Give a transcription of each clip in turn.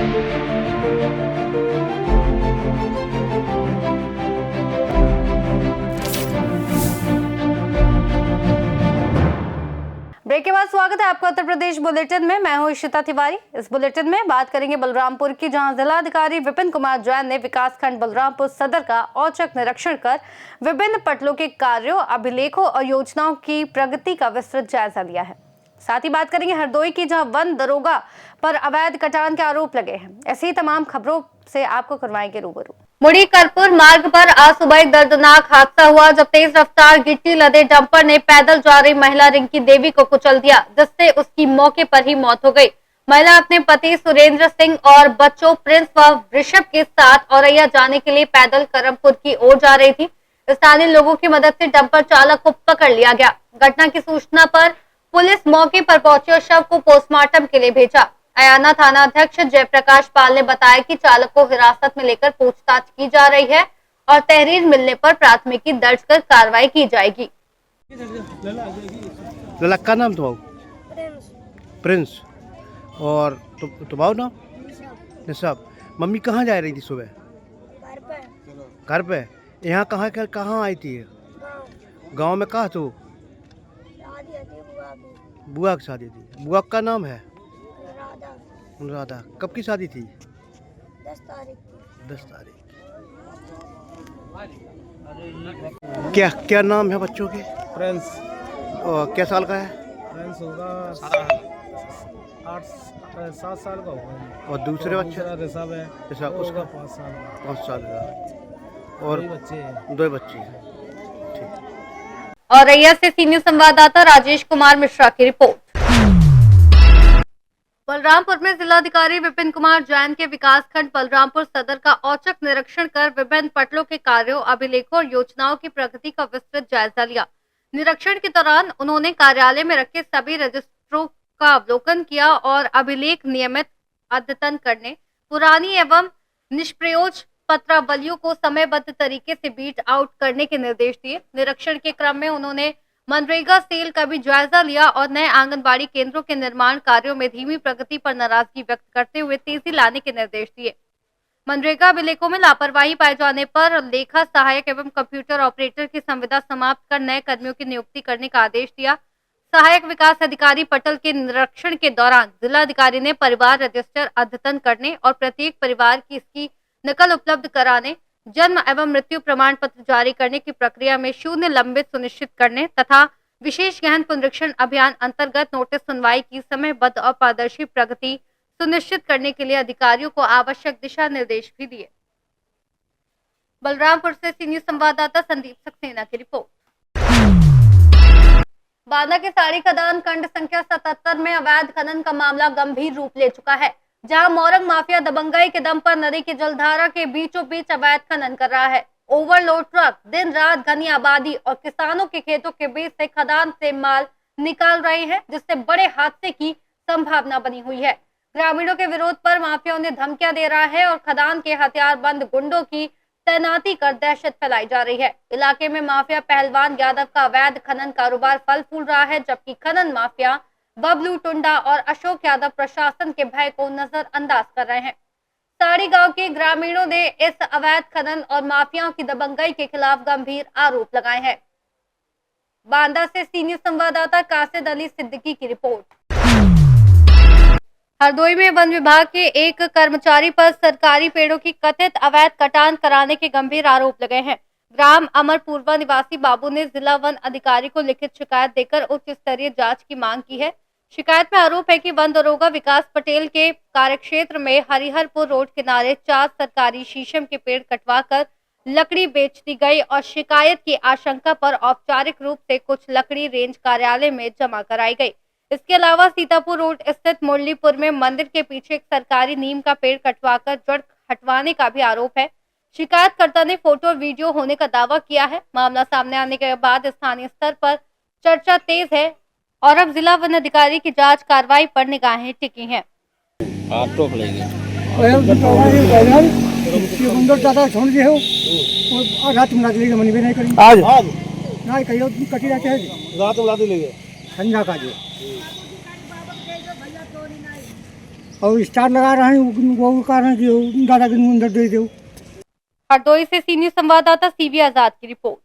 Break के बाद स्वागत है आपका उत्तर प्रदेश बुलेटिन में। मैं हूं इशिता तिवारी। इस बुलेटिन में बात करेंगे बलरामपुर की, जहां जिलाधिकारी विपिन कुमार जैन ने विकासखंड बलरामपुर सदर का औचक निरीक्षण कर विभिन्न पटलों के कार्यों, अभिलेखों और योजनाओं की प्रगति का विस्तृत जायजा लिया है। साथ ही बात करेंगे हरदोई की, जहां वन दरोगा पर अवैध कटान के आरोप लगे हैं। ऐसी तमाम खबरों से आपको करवाएंगे रूबरू। मुड़ी करपुर मार्ग पर आज सुबह एक दर्दनाक हादसा हुआ, जब तेज रफ्तार गिट्टी लदे डंपर ने पैदल जा रही महिला रिंकी देवी को कुचल दिया, जिससे उसकी मौके पर ही मौत हो गई। महिला अपने पति सुरेंद्र सिंह और बच्चों प्रिंस व ऋषभ के साथ औरैया जाने के लिए पैदल करमपुर की ओर जा रही थी। स्थानीय लोगों की मदद से डंपर चालक को पकड़ लिया गया। घटना की सूचना पर पुलिस मौके पर पहुंची और शव को पोस्टमार्टम के लिए भेजा। अयाना थाना अध्यक्ष जयप्रकाश पाल ने बताया कि चालक को हिरासत में लेकर पूछताछ की जा रही है और तहरीर मिलने पर प्राथमिकी दर्ज कर कार्रवाई की जाएगी। लड़का नाम तुम्हारा? प्रिंस। और तुम्हारा नाम? निशाब। मम्मी कहाँ जा रही थी सुबह? घर पे। यहाँ कहाँ आई थी? गांव में। कहाँ तू? बुआ की शादी थी। बुआ का नाम है राधा। कब की शादी थी? 10 तारीख। 10 तारीख। क्या नाम है बच्चों के? प्रिंस। और क्या साल का है? प्रिंस होगा 7 साल का होगा। और दूसरे बच्चे? ऋषभ है। ऋषभ उसका 5 साल का। 5 साल का। और 2 बच्चे हैं। ठीक। औरैया से सीनियर संवाददाता राजेश कुमार मिश्रा की रिपोर्ट। बलरामपुर में जिलाधिकारी विपिन कुमार जैन के विकासखंड बलरामपुर सदर का औचक निरीक्षण कर विभिन्न पटलों के कार्यों, अभिलेखों और योजनाओं की प्रगति का विस्तृत जायजा लिया। निरीक्षण के दौरान उन्होंने कार्यालय में रखे सभी रजिस्ट्रों का अवलोकन किया और अभिलेख नियमित अद्यतन करने, पुरानी एवं निष्प्रयोज पत्रावलियों को समयबद्ध तरीके से बीट आउट करने के निर्देश दिए। निरीक्षण के क्रम में उन्होंने मनरेगा सेल का भी जायजा लिया और नए आंगनबाड़ी केंद्रों के निर्माण कार्यों में धीमी प्रगति पर नाराजगी व्यक्त करते हुए तेजी लाने के निर्देश दिए। मनरेगा अभिलेखों में लापरवाही पाए जाने पर लेखा सहायक एवं कंप्यूटर ऑपरेटर की संविदा समाप्त कर नए कर्मियों की नियुक्ति करने का आदेश दिया। सहायक विकास अधिकारी पटल के निरीक्षण के दौरान जिलाधिकारी ने परिवार रजिस्टर अद्यतन करने और प्रत्येक परिवार की इसकी नकल उपलब्ध कराने, जन्म एवं मृत्यु प्रमाण पत्र जारी करने की प्रक्रिया में शून्य लंबित सुनिश्चित करने तथा विशेष गहन पुनरीक्षण अभियान अंतर्गत नोटिस सुनवाई की समयबद्ध और पारदर्शी प्रगति सुनिश्चित करने के लिए अधिकारियों को आवश्यक दिशा निर्देश भी दिए। बलरामपुर से सीनियर संवाददाता संदीप सक्सेना की रिपोर्ट। बांदा के साड़ी खदान खंड संख्या 77 में अवैध खनन का मामला गंभीर रूप ले चुका है, जहां मोरंग माफिया दबंगई के दम पर नदी की जलधारा के बीचों बीच अवैध खनन कर रहा है। ओवरलोड ट्रक दिन रात घनी आबादी और किसानों के खेतों के बीच से खदान से माल निकाल रहे हैं, जिससे बड़े हादसे की संभावना बनी हुई है। ग्रामीणों के विरोध पर माफियाओं ने धमकियां दे रहा है और खदान के हथियारबंद गुंडों की तैनाती कर दहशत फैलाई जा रही है। इलाके में माफिया पहलवान यादव का अवैध खनन कारोबार फल फूल रहा है, जबकि खनन माफिया बबलू टुंडा और अशोक यादव प्रशासन के भय को नजरअंदाज कर रहे हैं। साड़ी गांव के ग्रामीणों ने इस अवैध खनन और माफियाओं की दबंगई के खिलाफ गंभीर आरोप लगाए हैं। बांदा से सीनियर संवाददाता कासिद अली सिद्दीकी की रिपोर्ट। हरदोई में वन विभाग के एक कर्मचारी पर सरकारी पेड़ों की कथित अवैध कटान कराने के गंभीर आरोप लगे हैं। ग्राम अमरपुरवा निवासी बाबू ने जिला वन अधिकारी को लिखित शिकायत देकर उच्च स्तरीय जांच की मांग की है। शिकायत में आरोप है कि वन दरोगा विकास पटेल के कार्यक्षेत्र में हरिहरपुर रोड किनारे 4 सरकारी शीशम के पेड़ कटवाकर लकड़ी बेच दी गई और शिकायत की आशंका पर औपचारिक रूप से कुछ लकड़ी रेंज कार्यालय में जमा कराई गई। इसके अलावा सीतापुर रोड स्थित मुरलीपुर में मंदिर के पीछे एक सरकारी नीम का पेड़ कटवाकर जड़ हटवाने का भी आरोप है। शिकायतकर्ता ने फोटो और वीडियो होने का दावा किया है। मामला सामने आने के बाद स्थानीय स्तर पर चर्चा तेज है और अब जिला वन अधिकारी की जांच कार्रवाई पर निगाहें टिकी हैं। आप टोक लेंगे आज रात में लाते लेंगे ठंडा का जो और स्टार लगा रहे हैं वो कह रहे हैं कि दादागिरी अंदर दे दो। हरदोई से सीनियर संवाददाता सीबी आजाद की रिपोर्ट।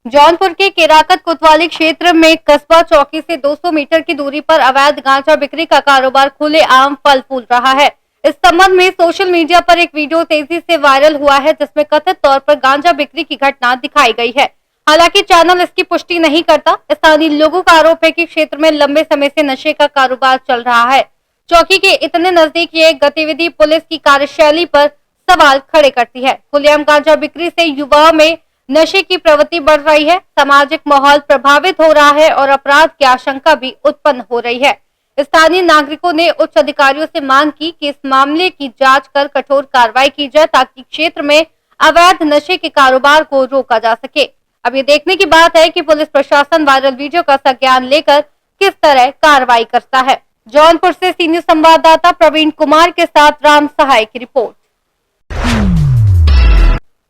जौनपुर के केराकत कोतवाली क्षेत्र में कस्बा चौकी से 200 मीटर की दूरी पर अवैध गांजा बिक्री का कारोबार खुलेआम फल फूल रहा है। इस संबंध में सोशल मीडिया पर एक वीडियो तेजी से वायरल हुआ है, जिसमें कथित तौर पर गांजा बिक्री की घटना दिखाई गई है। हालांकि चैनल इसकी पुष्टि नहीं करता। स्थानीय लोगों का आरोप है कि क्षेत्र में लंबे समय से नशे का कारोबार चल रहा है। चौकी के इतने नजदीक ये गतिविधि पुलिस की कार्यशैली पर सवाल खड़े करती है। खुलेआम गांजा बिक्री से युवाओं में नशे की प्रवृत्ति बढ़ रही है, सामाजिक माहौल प्रभावित हो रहा है और अपराध की आशंका भी उत्पन्न हो रही है। स्थानीय नागरिकों ने उच्च अधिकारियों से मांग की कि इस मामले की जांच कर कठोर कार्रवाई की जाए, ताकि क्षेत्र में अवैध नशे के कारोबार को रोका जा सके। अब ये देखने की बात है कि पुलिस प्रशासन वायरल वीडियो का संज्ञान लेकर किस तरह कार्रवाई करता है। जौनपुर से सीनियर संवाददाता प्रवीण कुमार के साथ राम सहाय की रिपोर्ट।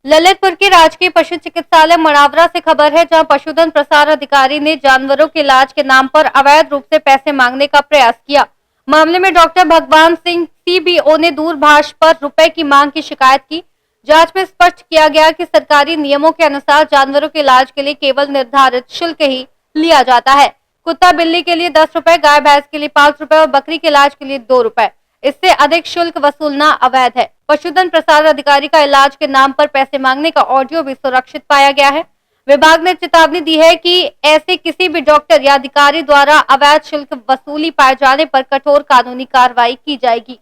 ललितपुर के राजकीय पशु चिकित्सालय मणावरा से खबर है, जहां पशुधन प्रसार अधिकारी ने जानवरों के इलाज के नाम पर अवैध रूप से पैसे मांगने का प्रयास किया। मामले में डॉक्टर भगवान सिंह सीबीओ ने दूरभाष पर रुपए की मांग की शिकायत की। जांच में स्पष्ट किया गया कि सरकारी नियमों के अनुसार जानवरों के इलाज के लिए केवल निर्धारित शुल्क ही लिया जाता है। कुत्ता बिल्ली के लिए 10 रुपए, गाय भैंस के लिए 5 रुपए और बकरी के इलाज के लिए 2 रुपए। इससे अधिक शुल्क वसूलना अवैध है। पशुधन प्रसार अधिकारी का इलाज के नाम पर पैसे मांगने का ऑडियो भी सुरक्षित पाया गया है। विभाग ने चेतावनी दी है कि ऐसे किसी भी डॉक्टर या अधिकारी द्वारा अवैध शुल्क वसूली पाए जाने पर कठोर कानूनी कार्रवाई की जाएगी।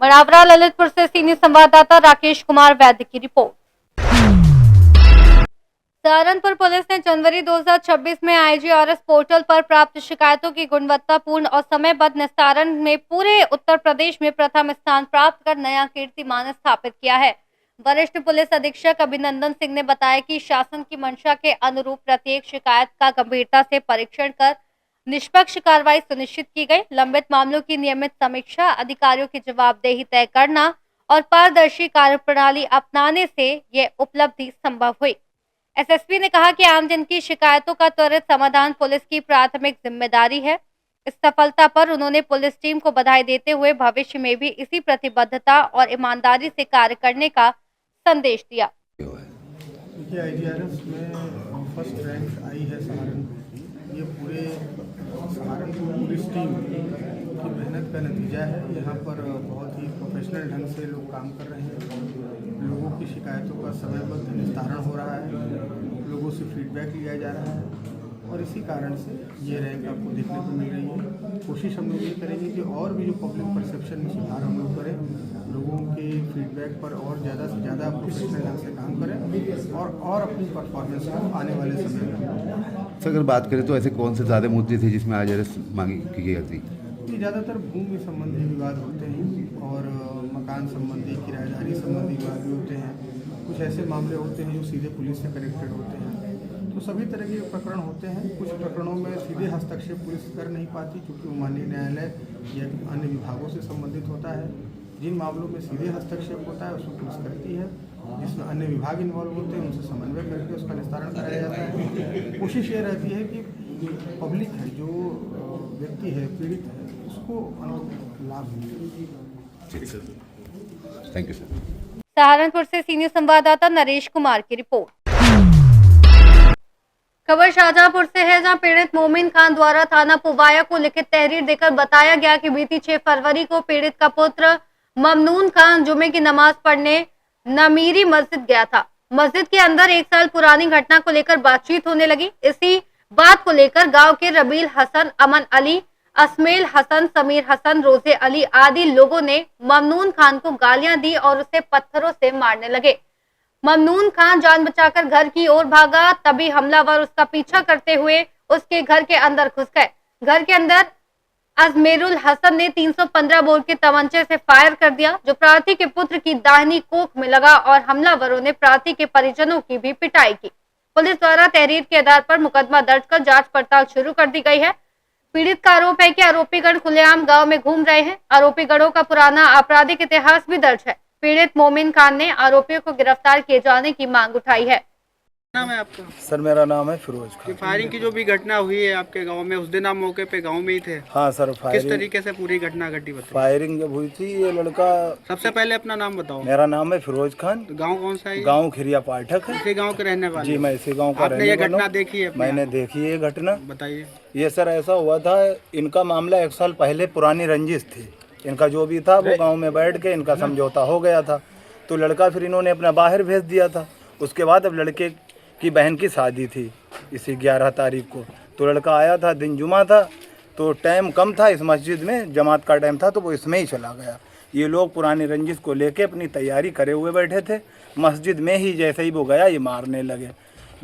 मणावरा ललितपुर से सीनियर संवाददाता राकेश कुमार वैद्य की रिपोर्ट। सहारनपुर पुलिस ने जनवरी 2026 में आईजीआरएस पोर्टल पर प्राप्त शिकायतों की गुणवत्तापूर्ण और समयबद्ध निस्तारण में पूरे उत्तर प्रदेश में प्रथम स्थान प्राप्त कर नया कीर्तिमान स्थापित किया है। वरिष्ठ पुलिस अधीक्षक अभिनंदन सिंह ने बताया कि शासन की मंशा के अनुरूप प्रत्येक शिकायत का गंभीरता से परीक्षण कर निष्पक्ष कार्रवाई सुनिश्चित की गई। लंबित मामलों की नियमित समीक्षा, अधिकारियों की जवाबदेही तय करना और पारदर्शी कार्यप्रणाली अपनाने से ये उपलब्धि संभव हुई। एसएसपी ने कहा कि आमजन की शिकायतों का त्वरित समाधान पुलिस की प्राथमिक जिम्मेदारी है। इस सफलता पर उन्होंने पुलिस टीम को बधाई देते हुए भविष्य में भी इसी प्रतिबद्धता और ईमानदारी से कार्य करने का संदेश दिया। देखिए, आईजीआरएस में फर्स्ट रैंक आई है सहारनपुर की। ये पूरे सहारनपुर पुलिस टीम की मेहनत का नतीजा है। यहाँ पर बहुत ही प्रोफेशनल ढंग से लोग काम कर रहे हैं। लोगों की शिकायतों का समयबद्ध निस्तारण हो रहा है, लोगों से फीडबैक लिया जा रहा है और इसी कारण से ये रैंक आपको देखने को मिल रही है। कोशिश हम लोग ये करेंगे कि और भी जो पब्लिक परसेप्शन में सुधार हम लोग करें, लोगों के फीडबैक पर और ज़्यादा से ज़्यादा प्रोफेशनल ढंग से काम करें और अपनी परफॉर्मेंस को आने वाले समय में। सर, अगर बात करें तो ऐसे कौन से ज़्यादा मुद्दे थे जिसमें आईजीआरएस मांगी की गई थी? ये ज़्यादातर भूमि संबंधी विवाद होते हैं और मकान संबंधी, किराएदारी संबंधी विवाद भी होते हैं। कुछ ऐसे मामले होते हैं जो सीधे पुलिस से कनेक्टेड होते हैं। तो सभी तरह के प्रकरण होते हैं। कुछ प्रकरणों में सीधे हस्तक्षेप पुलिस कर नहीं पाती, क्योंकि वो माननीय न्यायालय या अन्य विभागों से संबंधित होता है। जिन मामलों में सीधे हस्तक्षेप होता है उसको पुलिस करती है। जिसमें अन्य विभाग इन्वॉल्व होते हैं उनसे समन्वय करके उसका निस्तारण कराया जाता है। कोशिश ये रहती है कि पब्लिक है, जो व्यक्ति है, पीड़ित है, उसको लाभ मिले। Thank you sir. सहारनपुर से सीनियर संवाददाता नरेश कुमार की रिपोर्ट। खबर शाहजहांपुर से है, जहां पीड़ित मोमिन खान द्वारा थाना पुवाया को लिखित तहरीर देकर बताया गया कि बीती 6 फरवरी को पीड़ित का पुत्र ममनून खान जुमे की नमाज पढ़ने नमीरी मस्जिद गया था। मस्जिद के अंदर 1 साल पुरानी घटना को लेकर बातचीत होने लगी। इसी बात को लेकर गांव के रबील हसन, अमन अली, असमेल हसन, समीर हसन, रोजे अली आदि लोगों ने ममनून खान को गालियां दी और उसे पत्थरों से मारने लगे। ममनून खान जान बचाकर घर की ओर भागा, तभी हमलावर उसका पीछा करते हुए उसके घर के अंदर घुस गए। घर के अंदर अजमेरुल हसन ने 315 बोर के तमंचे से फायर कर दिया, जो प्रार्थी के पुत्र की दाहिनी कोख में लगा और हमलावरों ने प्रार्थी के परिजनों की भी पिटाई की। पुलिस द्वारा तहरीर के आधार पर मुकदमा दर्ज कर जांच पड़ताल शुरू कर दी गई है। पीड़ित का आरोप है कि आरोपीगण खुलेआम गांव में घूम रहे हैं। आरोपीगणों का पुराना आपराधिक इतिहास भी दर्ज है। पीड़ित मोमिन खान ने आरोपियों को गिरफ्तार किए जाने की मांग उठाई है। नाम है आपका? सर मेरा नाम है फिरोज ये खान। फायरिंग की जो भी घटना हुई है आपके गांव में, उस दिन आप मौके पे गांव में ही थे? हाँ सर, किस फायरिंग तरीके से पूरी घटना घटी बताइए। फायरिंग जब हुई थी, ये लड़का, सबसे पहले अपना नाम बताओ। मेरा नाम है फिरोज खान। तो गांव कौन सा है? गांव खिरिया पाठक है। इसी गांव के रहने वाले? जी, मैं इसी गांव का आपने रहने ये वाला घटना हूं। देखी है? मैंने देखी है ये घटना। बताइए। ये सर ऐसा हुआ था, इनका मामला 1 साल पहले पुरानी रंजिश थी। इनका जो भी था वो गाँव में बैठ के इनका समझौता हो गया था। तो लड़का फिर इन्होंने अपना बाहर भेज दिया था। उसके बाद अब लड़के की बहन की शादी थी इसी 11 तारीख को। तो लड़का आया था, दिन जुमा था, तो टाइम कम था इस मस्जिद में, जमात का टाइम था, तो वो इसमें ही चला गया। ये लोग पुरानी रंजिश को लेके अपनी तैयारी करे हुए बैठे थे। मस्जिद में ही जैसे ही वो गया, ये मारने लगे।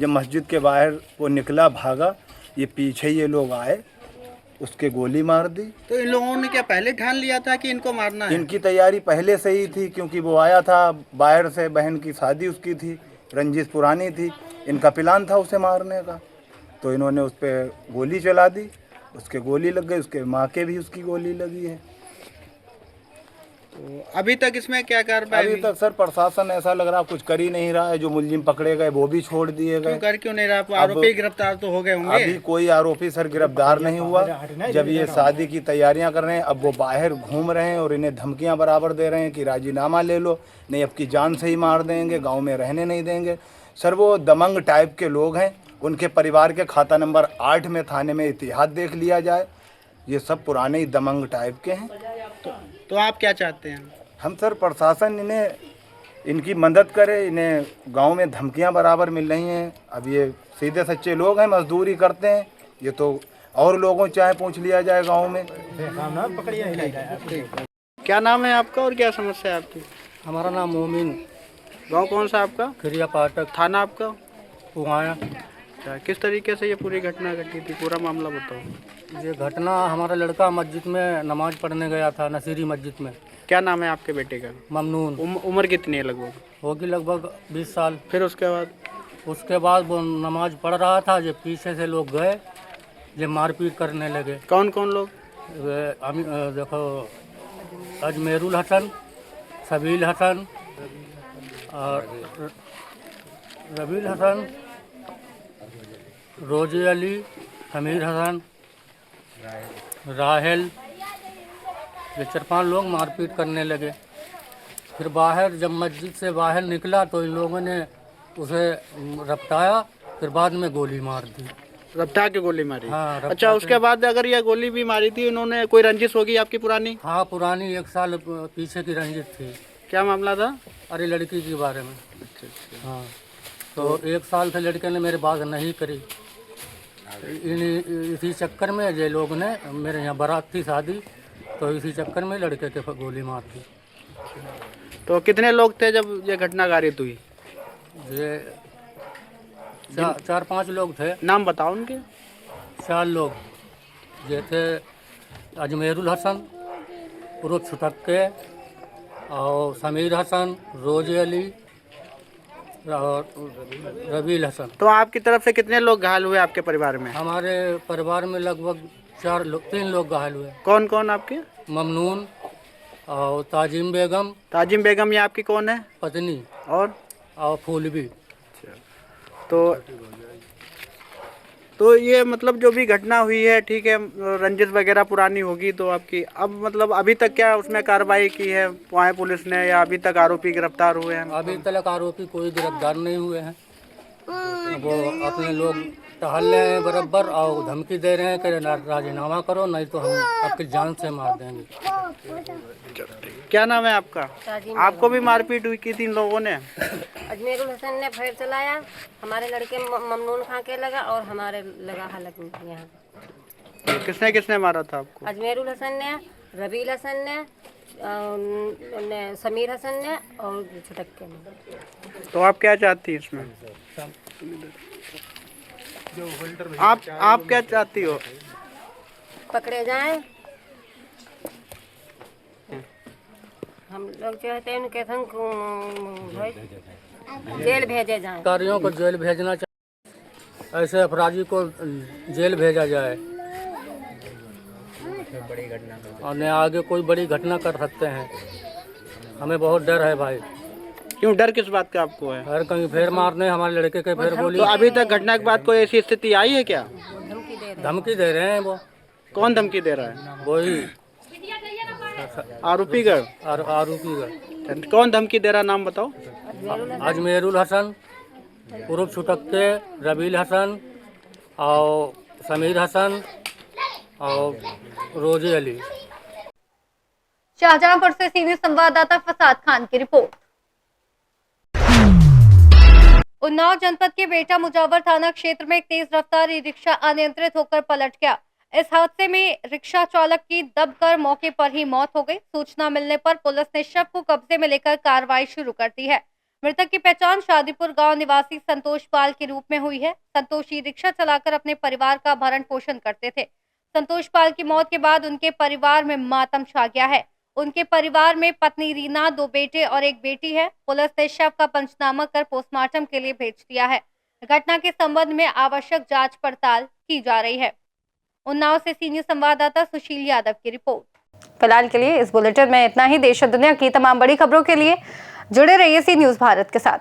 जब मस्जिद के बाहर वो निकला, भागा, ये पीछे ये लोग आए, उसके गोली मार दी। तो इन लोगों ने क्या पहले ठान लिया था कि इनको मारना है? इनकी तैयारी पहले से ही थी, क्योंकि वो आया था बाहर से, बहन की शादी उसकी थी, रंजिश पुरानी थी, इनका प्लान था उसे मारने का। तो इन्होंने उस पर गोली चला दी, उसके गोली लग गई, उसके माँ के भी उसकी गोली लगी है। तो अभी तक इसमें क्या कार्रवाई? अभी तक सर प्रशासन ऐसा लग रहा कुछ कर ही नहीं रहा है। जो मुलजिम पकड़े गए वो भी छोड़ दिए गए। कर क्यों नहीं रहा? आरोपी गिरफ्तार तो हो गए होंगे। अभी कोई आरोपी सर गिरफ्तार नहीं हुआ। जब ये शादी की तैयारियां कर रहे हैं, अब वो बाहर घूम रहे हैं और इन्हें धमकियां बराबर दे रहे हैं कि राजीनामा ले लो, नहीं अब की जान से ही मार देंगे, गांव में रहने नहीं देंगे। सर वो दमंग टाइप के लोग हैं। उनके परिवार के खाता नंबर 8 में थाने में इतिहाद देख लिया जाए। ये सब पुराने ही दमंग टाइप के हैं। तो आप क्या चाहते हैं? हम सर प्रशासन इन्हें, इनकी मदद करे। इन्हें गांव में धमकियां बराबर मिल रही हैं। अब ये सीधे सच्चे लोग हैं, मजदूरी करते हैं। ये तो और लोगों चाहे पूछ लिया जाए गांव में। क्या नाम है आपका और क्या समस्या है आपकी? हमारा नाम मोमिन, गांव कौन सा आपका? खिरिया पाठक, थाना आपका? पुगाया। अच्छा, किस तरीके से ये पूरी घटना घटी थी, पूरा मामला बताओ। ये घटना, हमारा लड़का मस्जिद में नमाज पढ़ने गया था, नसीरी मस्जिद में। क्या नाम है आपके बेटे का? ममनून। उम्र कितनी है लगभग? होगी लगभग 20 साल। फिर उसके बाद वो नमाज पढ़ रहा था, जो पीछे से लोग गए, जो मारपीट करने लगे। कौन कौन लोग? देखो, अजमेरुल हसन, सबील हसन और रबील हसन, रोजे अली, हमीर हसन, राहेल, ये 4-5 लोग मारपीट करने लगे। फिर बाहर, जब मस्जिद से बाहर निकला तो इन लोगों ने उसे रपटाया, फिर बाद में गोली मार दी। रफ्तार के गोली मारी? हाँ। अच्छा, उसके बाद अगर ये गोली भी मारी थी उन्होंने, कोई रंजिश होगी आपकी पुरानी? हाँ, पुरानी 1 साल पीछे की रंजिश थी। क्या मामला था? अरे लड़की के बारे में। हाँ, तो 1 साल से लड़के ने मेरे बात नहीं करी। इसी चक्कर में ये लोग ने, मेरे यहाँ बारात थी शादी, तो इसी चक्कर में लड़के के गोली मार दी। तो कितने लोग थे जब ये घटना गारित हुई? ये 4-5 लोग थे। नाम बताओ उनके। 4 लोग ये थे, अजमेरुल हसन उर्फ छुटक्के, और समीर हसन, रोजे अली और रबील हसन। तो आपकी तरफ से कितने लोग घायल हुए आपके परिवार में? हमारे परिवार में लगभग 3 लोग घायल हुए। कौन कौन आपके? ममनून और ताजिम बेगम। ताजिम बेगम ये आपकी कौन है? पत्नी। और फूलबी। तो ये मतलब जो भी घटना हुई है, ठीक है, रंजिश वगैरह पुरानी होगी तो आपकी, अब मतलब अभी तक क्या उसमें कार्रवाई की है वहाँ पुलिस ने, या अभी तक आरोपी गिरफ्तार हुए हैं? अभी तक आरोपी कोई गिरफ्तार नहीं हुए हैं। वो अपने लोग टहल रहे हैं बराबर और धमकी दे रहे हैं कि राजीनामा करो, नहीं तो हम आपकी जान से मार देंगे। क्या नाम है आपका? आपको भी मारपीट हुई की थी इन लोगों ने? अजमेरुल हसन ने फायर चलाया, हमारे लड़के ममनून खां के लगा और हमारे लगा हलक यहाँ। किसने किसने मारा था आपको? अजमेरुल हसन ने, रबील हसन ने, समीर हसन ने और छुटक्के ने। तो आप क्या चाहती हैं इसमें? आप क्या चाहती हो? पकड़े जाएं। हम लोग चाहते हैं उनके संग जेल भेजे जाएं। कार्यों को जेल भेजना चाहिए, ऐसे अपराधी को जेल भेजा जाए और न आगे कोई बड़ी घटना कर सकते हैं। हमें बहुत डर है भाई। क्यों, डर किस बात का आपको है? फिर कहीं फिर मारने हमारे लड़के के फिर गोली। तो अभी तक घटना के बाद कोई ऐसी स्थिति आई है क्या? धमकी दे रहे हैं वो। कौन धमकी दे रहा है? वही आरोपीगढ़। आरोपीगढ़। कौन धमकी दे रहा, नाम बताओ। अजमेरुल हसन, उर्फ छुटक्के, रबील हसन और समीर हसन और रोजे अली। शाहजहांपुर से सीनियर संवाददाता फसाद खान की रिपोर्ट। उन्नाव जनपद के बेटा मुजावर थाना क्षेत्र में एक तेज रफ्तार ई रिक्शा अनियंत्रित होकर पलट गया। इस हादसे में रिक्शा चालक की दबकर मौके पर ही मौत हो गई। सूचना मिलने पर पुलिस ने शव को कब्जे में लेकर कार्रवाई शुरू कर दी है। मृतक की पहचान शादीपुर गांव निवासी संतोष पाल के रूप में हुई है। संतोष ई रिक्शा चलाकर अपने परिवार का भरण पोषण करते थे। संतोष पाल की मौत के बाद उनके परिवार में मातम छा गया है। उनके परिवार में पत्नी रीना, 2 बेटे और 1 बेटी है। पुलिस ने शव का पंचनामा कर पोस्टमार्टम के लिए भेज दिया है। घटना के संबंध में आवश्यक जांच पड़ताल की जा रही है। उन्नाव से सीनियर संवाददाता सुशील यादव की रिपोर्ट। फिलहाल के लिए इस बुलेटिन में इतना ही। देश और दुनिया की तमाम बड़ी खबरों के लिए जुड़े रहिए सी न्यूज़ भारत के साथ।